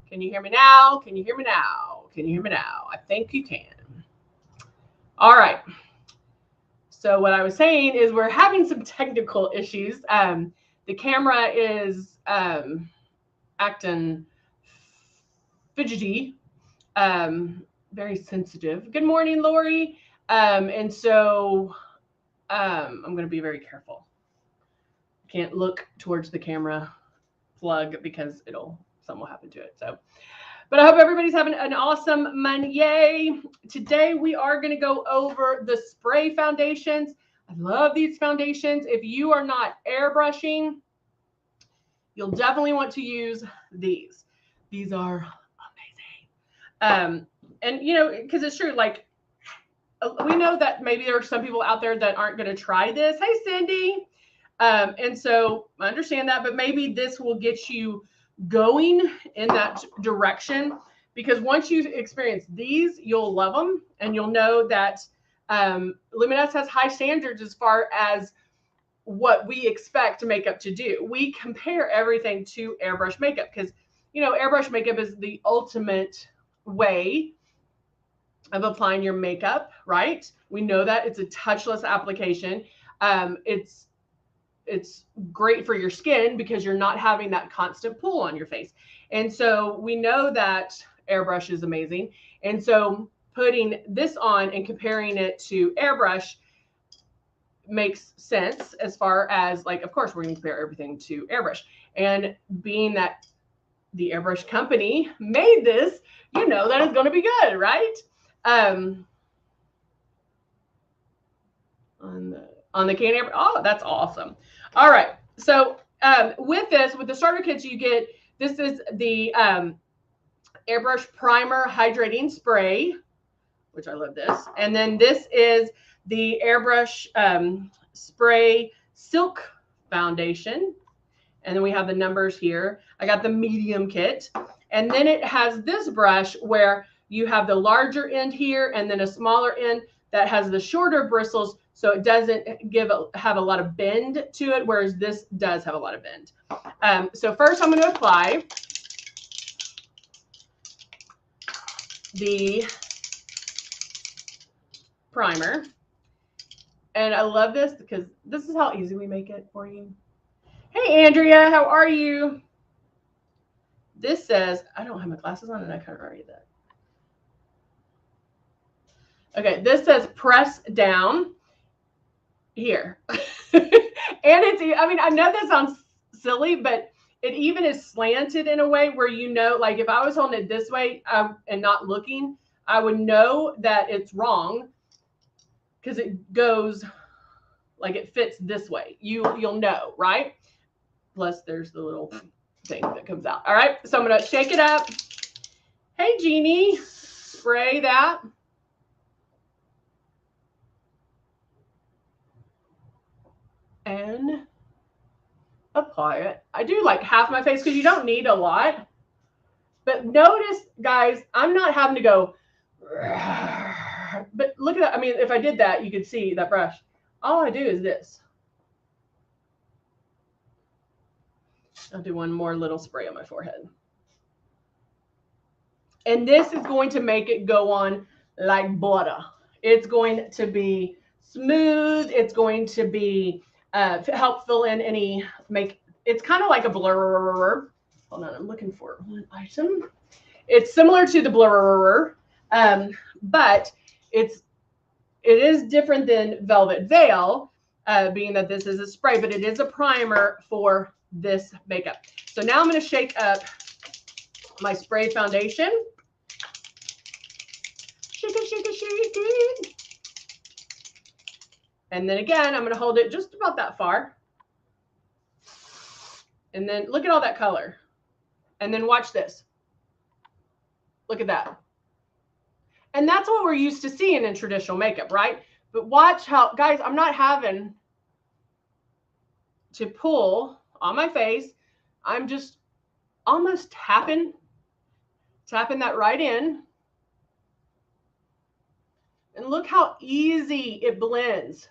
Can you hear me now? Can you hear me now? Can you hear me now? I think you can. All right. So what I was saying is we're having some technical issues. The camera is acting fidgety, very sensitive. Good morning, Lori. And so I'm going to be very careful. Can't look towards the camera plug because something will happen to it. So, but I hope everybody's having an awesome Monday. Today we are going to go over the spray foundations. I love these foundations. If you are not airbrushing, you'll definitely want to use these. These are amazing. And you know, because it's true, like we know that maybe there are some people out there that aren't going to try this. Hey, Cindy. And so I understand that, but maybe this will get you going in that direction, because once you experience these, you'll love them, and you'll know that Luminess has high standards as far as what we expect makeup to do. We compare everything to airbrush makeup because, you know, airbrush makeup is the ultimate way of applying your makeup, right? We know that it's a touchless application. It's great for your skin because you're not having that constant pull on your face. And so we know that airbrush is amazing. And so putting this on and comparing it to airbrush makes sense as far as, like, of course, we're going to compare everything to airbrush. And being that the airbrush company made this, you know that it's going to be good, right? On the can airbrush. Oh, that's awesome. All right. So with the starter kits, you get, this is the Airbrush Primer Hydrating Spray, which I love this. And then this is the Airbrush Spray Silk Foundation. And then we have the numbers here. I got the medium kit. And then it has this brush where you have the larger end here and then a smaller end that has the shorter bristles, so it doesn't have a lot of bend to it, whereas this does have a lot of bend. So first I'm going to apply the primer. And I love this because this is how easy we make it for you. Hey, Andrea, how are you? This says, I don't have my glasses on and I can't read that. Okay, this says press down here. And it's, I mean, I know that sounds silly, but it even is slanted in a way where, you know, like if I was holding it this way and not looking, I would know that it's wrong because it goes like it fits this way. You'll know, right? Plus there's the little thing that comes out. All right, so I'm going to shake it up. Hey, Jeannie, spray that. And apply it. I do like half my face because you don't need a lot. But notice, guys, I'm not having to go. But look at that. I mean, if I did that, you could see that brush. All I do is this. I'll do one more little spray on my forehead. And this is going to make it go on like butter. It's going to be smooth. It's going to be help fill in any it's kind of like a blur. Hold on, I'm looking for one item. It's similar to the blur, but it is different than Velvet Veil, being that this is a spray, but it is a primer for this makeup. So now I'm going to shake up my spray foundation. Shake it, shake it, shake it. And then again, I'm going to hold it just about that far. And then look at all that color. And then watch this. Look at that. And that's what we're used to seeing in traditional makeup, right? But watch how, guys, I'm not having to pull on my face. I'm just almost tapping that right in. And look how easy it blends.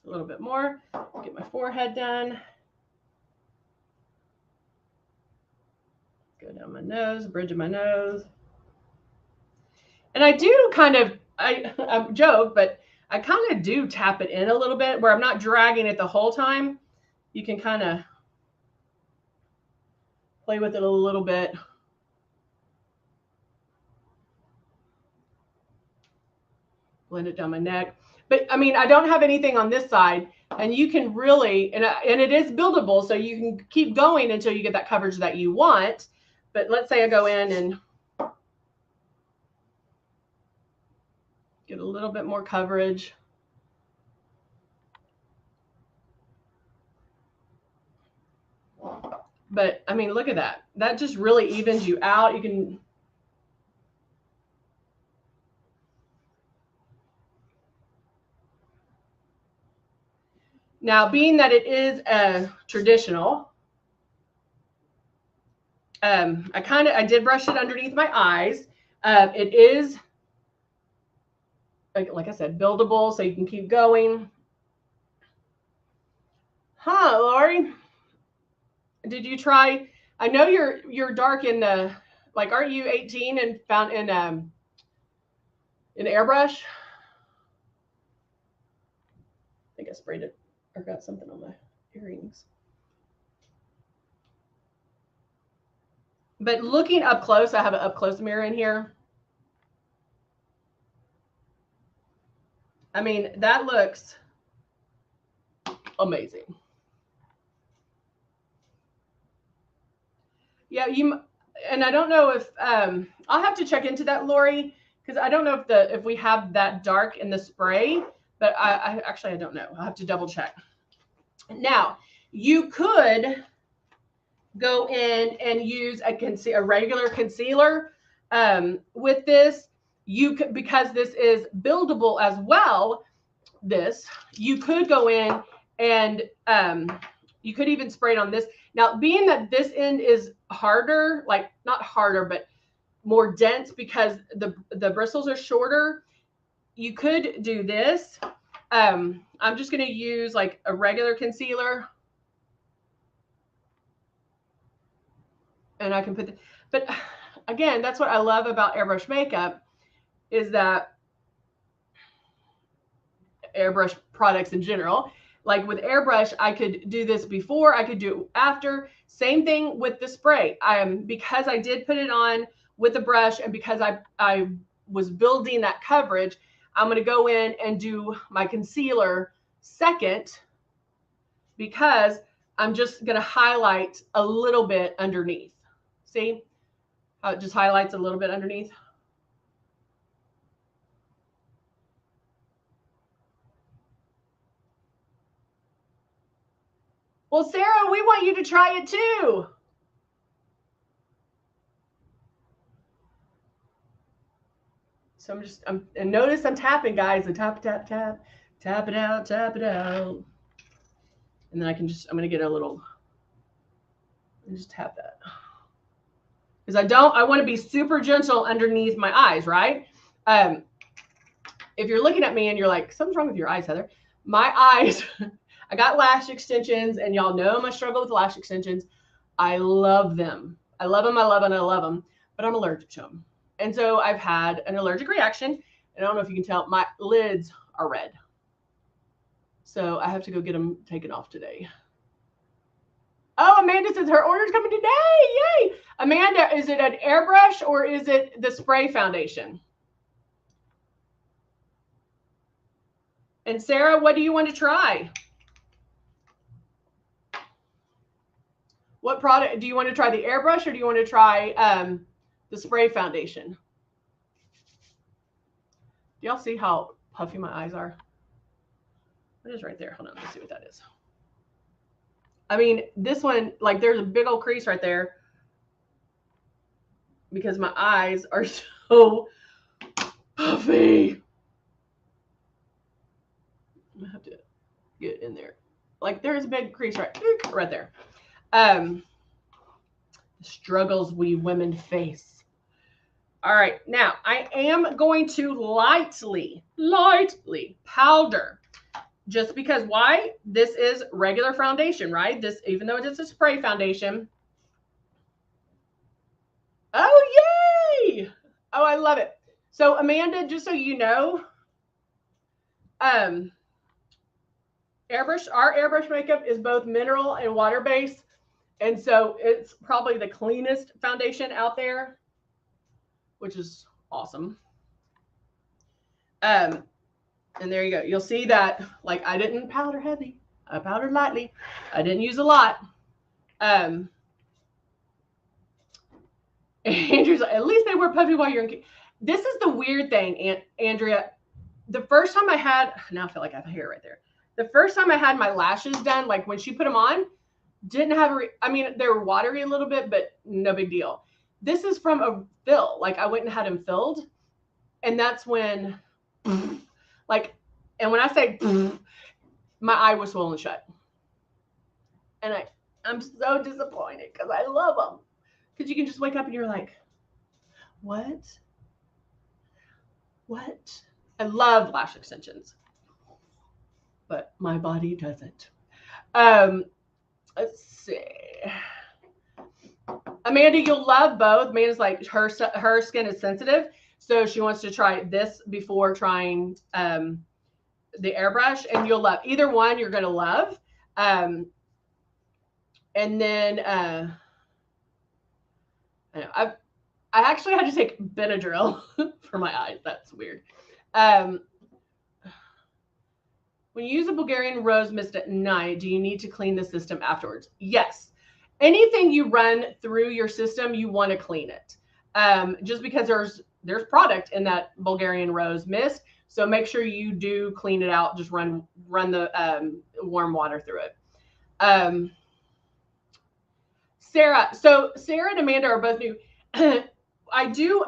A little bit more. Get my forehead done. Go down my nose, bridge of my nose. And I do kind of, I joke, but I kind of do tap it in a little bit where I'm not dragging it the whole time. You can kind of play with it a little bit. Blend it down my neck. But I mean, I don't have anything on this side, and you can really, and it is buildable, so you can keep going until you get that coverage that you want. But let's say I go in and get a little bit more coverage. But I mean, look at that. That just really evens you out. You can. Now, being that it is a traditional, I did brush it underneath my eyes. It is, like I said, buildable, so you can keep going. Huh, Lori? Did you try? I know you're dark in the, like, aren't you 18 and found in Airbrush? I think I sprayed it or got something on my earrings. But looking up close, I have an up close mirror in here. I mean, that looks amazing. Yeah, and I don't know if I'll have to check into that, Lori, because I don't know if we have that dark in the spray, but I actually don't know. I'll have to double check. Now, you could go in and use a regular concealer with this. You could, because this is buildable as well. You could go in and you could even spray it on this. Now, being that this end is harder, like not harder, but more dense because the bristles are shorter, you could do this. I'm just going to use like a regular concealer. And I can put but again, that's what I love about airbrush makeup, is that airbrush products in general. Like with airbrush, I could do this before, I could do it after. Same thing with the spray. Because I did put it on with the brush, and because I was building that coverage, I'm going to go in and do my concealer second, because I'm just going to highlight a little bit underneath. See how it just highlights a little bit underneath? Well, Sarah, we want you to try it too. So and notice I'm tapping, guys. I tap, tap, tap, tap it out, tap it out. And then I'm going to get a little, and just tap that. Because I want to be super gentle underneath my eyes, right? If you're looking at me and you're like, something's wrong with your eyes, Heather. My eyes, I got lash extensions, and y'all know my struggle with lash extensions. I love them. I love them, I love them, I love them, but I'm allergic to them. And so I've had an allergic reaction, and I don't know if you can tell, my lids are red. So I have to go get them taken off today. Oh, Amanda says her order's coming today. Yay. Amanda, is it an airbrush or is it the spray foundation? And Sarah, what do you want to try? What product do you want to try? The airbrush, or do you want to try the spray foundation? Do y'all see how puffy my eyes are? It is right there. Hold on, let's see what that is. I mean, this one, like, there's a big old crease right there because my eyes are so puffy. I have to get in there. Like, there's a big crease right there. Struggles we women face. All right, now I am going to lightly powder just because why? This is regular foundation, right? This, even though it is a spray foundation. Oh, yay! Oh, I love it. So Amanda, just so you know, our airbrush makeup is both mineral and water-based. And so it's probably the cleanest foundation out there, which is awesome. And there you go. You'll see that, like, I didn't powder heavy. I powdered lightly. I didn't use a lot. Andrew's like, at least they were puffy while you're in. This is the weird thing, Andrea. The first time I had, now I feel like I have hair right there. The first time I had my lashes done, like when she put them on, didn't have I mean, they were watery a little bit, but no big deal. This is from a fill. Like I went and had them filled. And that's when, like, and when I say, my eye was swollen shut. And I'm so disappointed because I love them. Because you can just wake up and you're like, what? What? I love lash extensions. But my body doesn't. Let's see. Amanda, you'll love both. Amanda's like, her skin is sensitive. So she wants to try this before trying the airbrush. And you'll love either one. You're going to love. And then I actually had to take Benadryl for my eyes. That's weird. When you use a Bulgarian rose mist at night, do you need to clean the system afterwards? Yes. Anything you run through your system, you want to clean it. Just because there's product in that Bulgarian rose mist. So make sure you do clean it out. Just run the warm water through it. Sarah. So Sarah and Amanda are both new. I do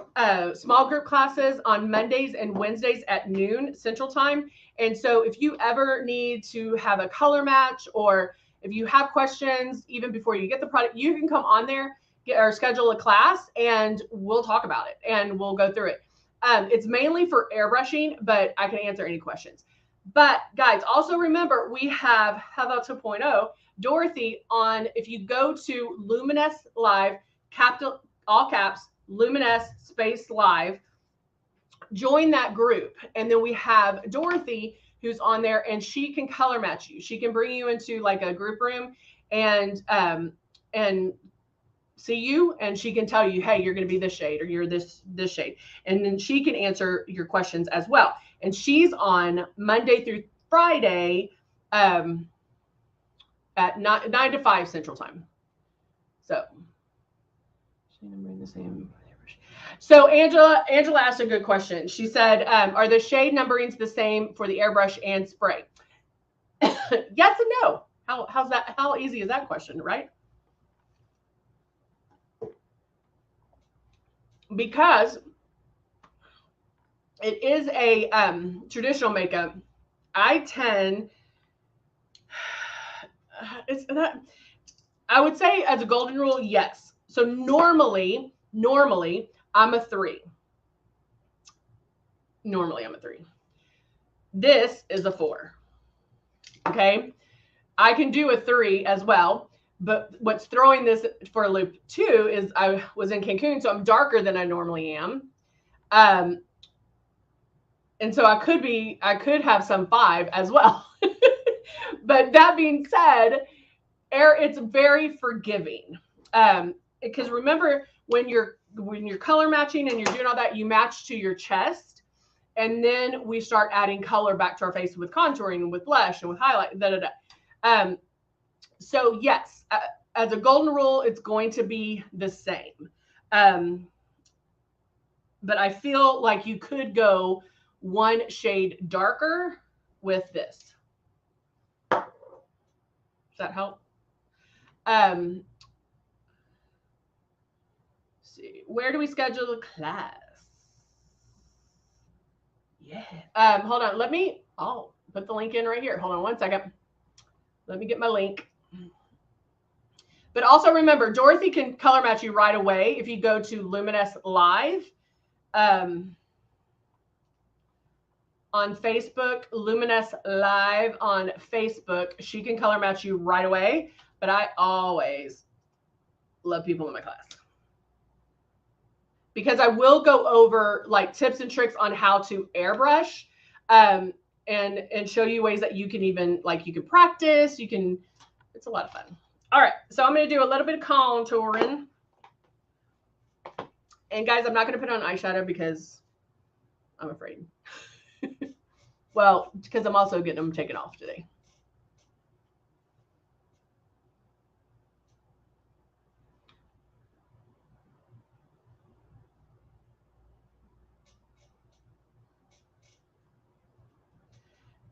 small group classes on Mondays and Wednesdays at noon Central Time. And so if you ever need to have a color match, or if you have questions, even before you get the product, you can come on there or schedule a class and we'll talk about it and we'll go through it. It's mainly for airbrushing, but I can answer any questions. But guys, also remember, we have Hava 2.0, Dorothy on, if you go to Luminess Live, capital, all caps, Luminess space live, join that group. And then we have Dorothy who's on there, and she can color match you. She can bring you into like a group room and see you, and she can tell you, hey, you're going to be this shade, or you're this shade. And then she can answer your questions as well. And she's on Monday through Friday at 9 to 5 Central Time. So the same. So Angela asked a good question. She said, are the shade numberings the same for the airbrush and spray? Yes and no. How's that? How easy is that question, right? Because it is a traditional makeup, I would say as a golden rule, yes. So normally I'm a 3. Normally I'm a 3. This is a 4. Okay. I can do a 3 as well. But what's throwing this for a loop too is I was in Cancun, so I'm darker than I normally am. And so I could have some 5 as well. But that being said, it's very forgiving. Because remember, when you're color matching and you're doing all that, you match to your chest, and then we start adding color back to our face with contouring and with blush and with highlight. So yes, as a golden rule, it's going to be the same. But I feel like you could go 1 shade darker with this. Does that help? See, where do we schedule the class? Yeah. Hold on. I'll put the link in right here. Hold on 1 second. Let me get my link. But also remember, Dorothy can color match you right away if you go to Luminess Live. on Facebook, Luminess Live on Facebook. She can color match you right away, but I always love people in my class because I will go over like tips and tricks on how to airbrush, and show you ways that you can even like you can practice. You can. It's a lot of fun. All right, so I'm going to do a little bit of contouring. And guys, I'm not going to put on eyeshadow because I'm afraid. Well, because I'm also getting them taken off today.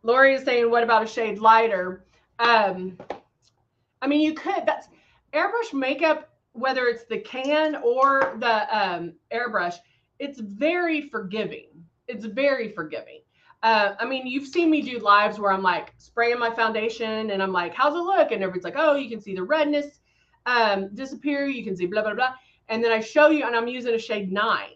Lori is saying, what about a shade lighter? I mean, you could. That's airbrush makeup, whether it's the can or the airbrush, it's very forgiving. It's very forgiving. I mean, you've seen me do lives where I'm like spraying my foundation and I'm like, how's it look? And everybody's like, oh, you can see the redness disappear. You can see blah, blah, blah. And then I show you and I'm using a shade 9.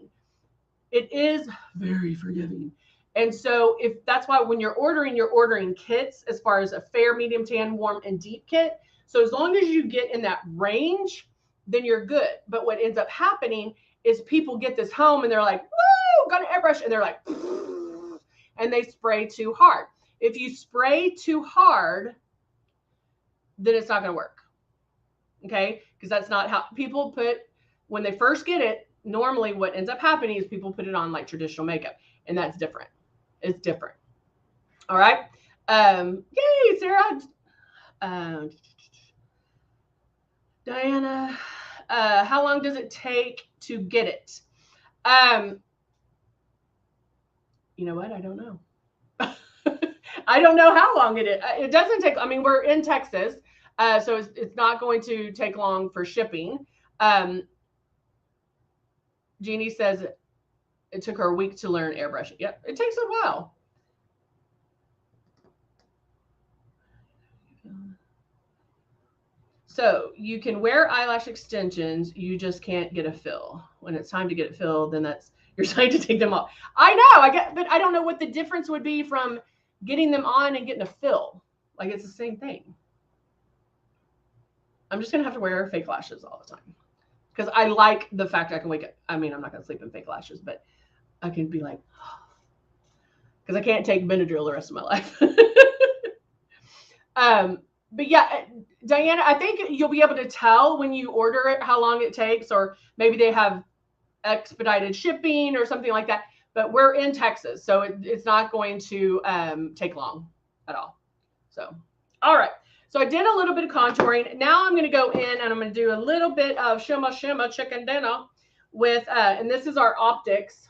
It is very forgiving. And so if that's why when you're ordering kits as far as a fair, medium tan, warm, and deep kit. So as long as you get in that range, then you're good. But what ends up happening is people get this home and they're like, woo, got an airbrush. And they're like, and they spray too hard. If you spray too hard, then it's not going to work. Okay? Because that's not how people put, when they first get it, normally what ends up happening is people put it on like traditional makeup. And that's different. It's different. All right. Yay, Sarah. Diana, how long does it take to get it? You know what? I don't know. I don't know how long it is. It doesn't take, I mean, we're in Texas, so it's not going to take long for shipping. Jeannie says it took her a week to learn airbrushing. Yep, it takes a while. So you can wear eyelash extensions, you just can't get a fill. When it's time to get it filled, then that's you're trying to take them off. I know, but I don't know what the difference would be from getting them on and getting a fill. Like it's the same thing. I'm just gonna have to wear fake lashes all the time because I like the fact I can wake up. I mean, I'm not gonna sleep in fake lashes, but I can be like, because I can't take Benadryl the rest of my life. But yeah, Diana, I think you'll be able to tell when you order it how long it takes, or maybe they have expedited shipping or something like that. But we're in Texas, so it's not going to take long at all. So, all right. So I did a little bit of contouring. Now I'm going to go in and I'm going to do a little bit of shimmer chicken dinner with, and this is our optics.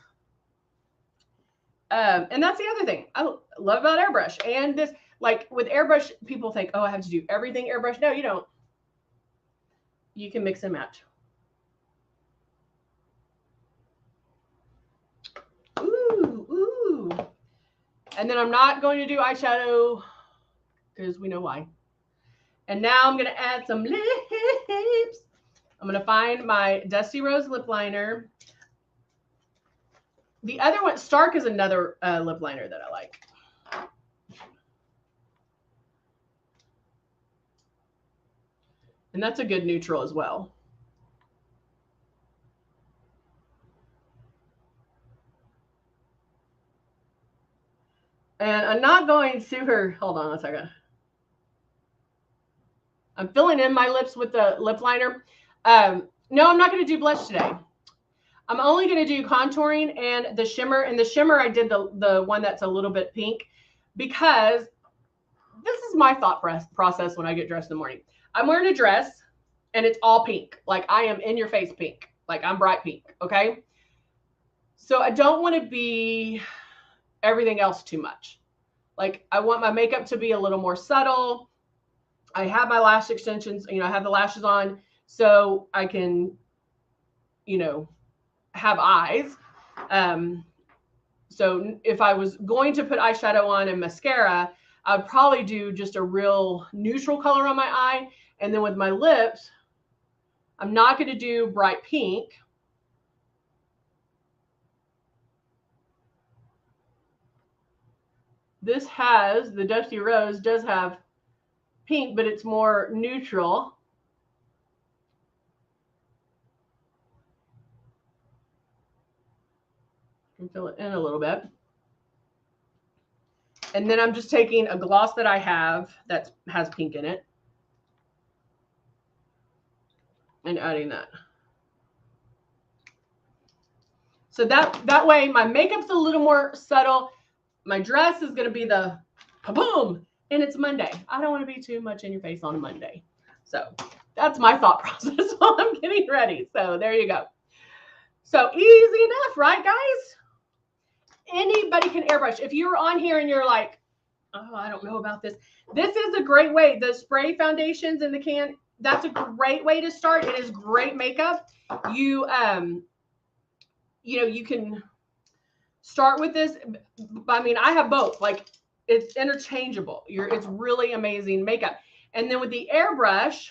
And that's the other thing I love about airbrush. And this, like with airbrush, people think, oh, I have to do everything airbrush. No, you don't. You can mix and match. Ooh, ooh. And then I'm not going to do eyeshadow because we know why. And now I'm going to add some lips. I'm going to find my Dusty Rose lip liner. The other one, Stark, is another lip liner that I like. And that's a good neutral as well. And I'm not going super, hold on a second. I'm filling in my lips with the lip liner. No, I'm not going to do blush today. I'm only going to do contouring and the shimmer. And the shimmer, I did the one that's a little bit pink because this is my thought process when I get dressed in the morning. I'm wearing a dress and it's all pink. Like I am in your face pink. Like I'm bright pink. Okay. So I don't want to be everything else too much. Like I want my makeup to be a little more subtle. I have my lash extensions, you know, I have the lashes on so I can, you know, have eyes. So if I was going to put eyeshadow on and mascara, I'd probably do just a real neutral color on my eye. And then with my lips, I'm not going to do bright pink. This has, the Dusty Rose does have pink, but it's more neutral. I can fill it in a little bit. And then I'm just taking a gloss that I have that has pink in it and adding that. So that way my makeup's a little more subtle. My dress is going to be the boom, and it's Monday. I don't want to be too much in your face on a Monday. So that's my thought process while I'm getting ready. So there you go. So easy enough, right, guys? Anybody can airbrush. If you're on here and you're like, oh, I don't know about this. This is a great way. The spray foundations in the can, that's a great way to start. It is great makeup. You know, you can start with this. I mean, I have both. Like, it's interchangeable. It's really amazing makeup. And then with the airbrush,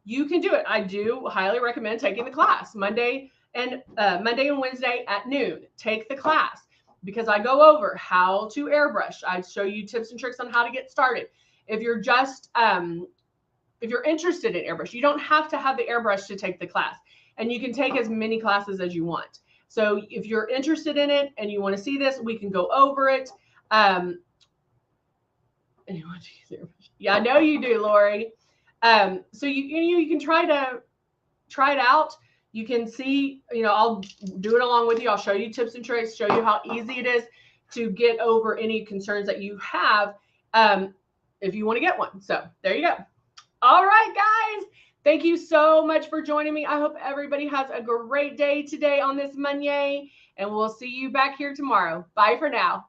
you can do it. I do highly recommend taking the class Monday and Wednesday at noon. Take the class because I go over how to airbrush. I show you tips and tricks on how to get started. If you're just if you're interested in airbrush, you don't have to have the airbrush to take the class, and you can take as many classes as you want. So if you're interested in it and you want to see this, we can go over it. Yeah, I know you do, Lori. So you can try it out. You can see, you know, I'll do it along with you. I'll show you tips and tricks, show you how easy it is to get over any concerns that you have if you want to get one. So there you go. All right, guys. Thank you so much for joining me. I hope everybody has a great day today on this Monday, and we'll see you back here tomorrow. Bye for now.